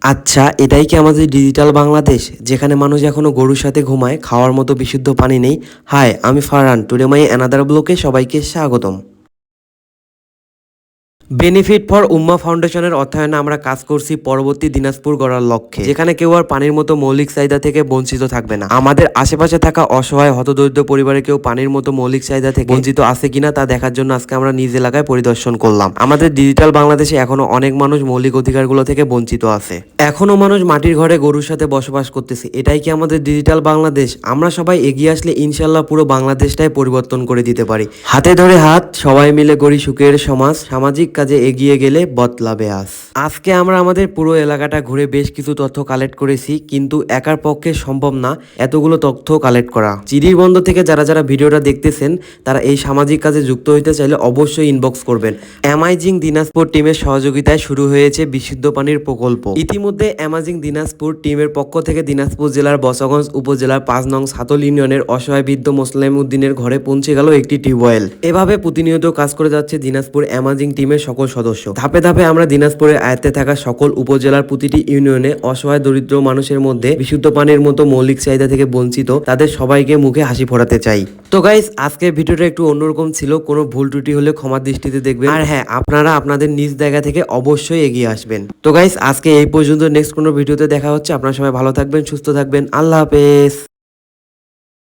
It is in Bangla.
আচ্ছা, এটাই কি আমাদের ডিজিটাল বাংলাদেশ, যেখানে মানুষ এখনো গরুর সাথে ঘুমায়, খাওয়ার মতো বিশুদ্ধ পানি নেই? হাই, আমি ফারহান, টুডে মাই অ্যানাদার ব্লকে সবাইকে স্বাগতম। বেনিফিট ফর উম্মা ফাউন্ডেশনের অর্থায়নে আমরা কাজ করছি পরবর্তী দিনাজপুর গড়ার লক্ষ্যে, যেখানে কেউ আর পানির মতো মৌলিক চাহিদা থেকে বঞ্চিত থাকবে না। আমাদের আশেপাশে থাকা অসহায় হতদরিদ্র পরিবারে কেউ পানির মতো মৌলিক চাহিদা থেকে বঞ্চিত আছে কিনা তা দেখার জন্য আজকে আমরা নিজ এলাকায় পরিদর্শন করলাম। আমাদের ডিজিটাল বাংলাদেশে এখনো অনেক মানুষ মৌলিক অধিকারগুলো থেকে বঞ্চিত আছে। এখনো মানুষ মাটির ঘরে গরুর সাথে বসবাস করতেছে। এটাই কি আমাদের ডিজিটাল বাংলাদেশ? আমরা সবাই এগিয়ে আসলে ইনশাল্লাহ পুরো বাংলাদেশটাই পরিবর্তন করে দিতে পারি। হাতে ধরে হাত সবাই মিলে গড়ি সুখের সমাজ, সামাজিক কাজে এগিয়ে গেলে বদলাবে আজ। আজকে আমরা আমাদের পুরো এলাকাটা ঘুরে বেশ কিছু তথ্য কালেক্ট করেছি, কিন্তু একার পক্ষে সম্ভব না এতগুলো তথ্য কালেক্ট করা। চিরির বন্ধ থেকে যারা যারা ভিডিওটা দেখতেছেন তারা এই সামাজিক কাজে যুক্ত হইতে চাইলে অবশ্যই ইনবক্স করবেন। অ্যামাজিং দিনাজপুর টিমের সহযোগিতায় শুরু হয়েছে বিশুদ্ধ পানির প্রকল্প। ইতিমধ্যে অ্যামাজিং দিনাজপুর টিমের পক্ষ থেকে দিনাজপুর জেলার বছগঞ্জ উপজেলার ৫ নং সাতল ইউনিয়নের অসহায় বৃদ্ধ মোসলেম উদ্দিনের ঘরে পৌঁছে গেল একটি টিউবওয়েল। এভাবে প্রতিনিয়ত কাজ করে যাচ্ছে দিনাজপুর অ্যামাজিং টিমের সকল সদস্য। ধাপে ধাপে আমরা দিনাজপুরের আয়ত্তে থাকা সকল উপজেলার প্রতিটি ইউনিয়নে অসহায় দরিদ্র মানুষের মধ্যে বিশুদ্ধ পানির মতো মৌলিক চাহিদা থেকে বঞ্চিত তাদের সবাইকে মুখে হাসি ফোটাতে চাই। তো গাইস, আজকের ভিডিওটা একটু অন্যরকম ছিল, কোনো ভুল ত্রুটি হলে ক্ষমার দৃষ্টিতে দেখবেন। আর হ্যাঁ, আপনারা আপনাদের নিজ জায়গা থেকে অবশ্যই এগিয়ে আসবেন। তো গাইস, আজকে এই পর্যন্ত। নেক্সট কোনো ভিডিওতে দেখা হচ্ছে। আপনারা সবাই ভালো থাকবেন, সুস্থ থাকবেন। আল্লাহ হাফেজ।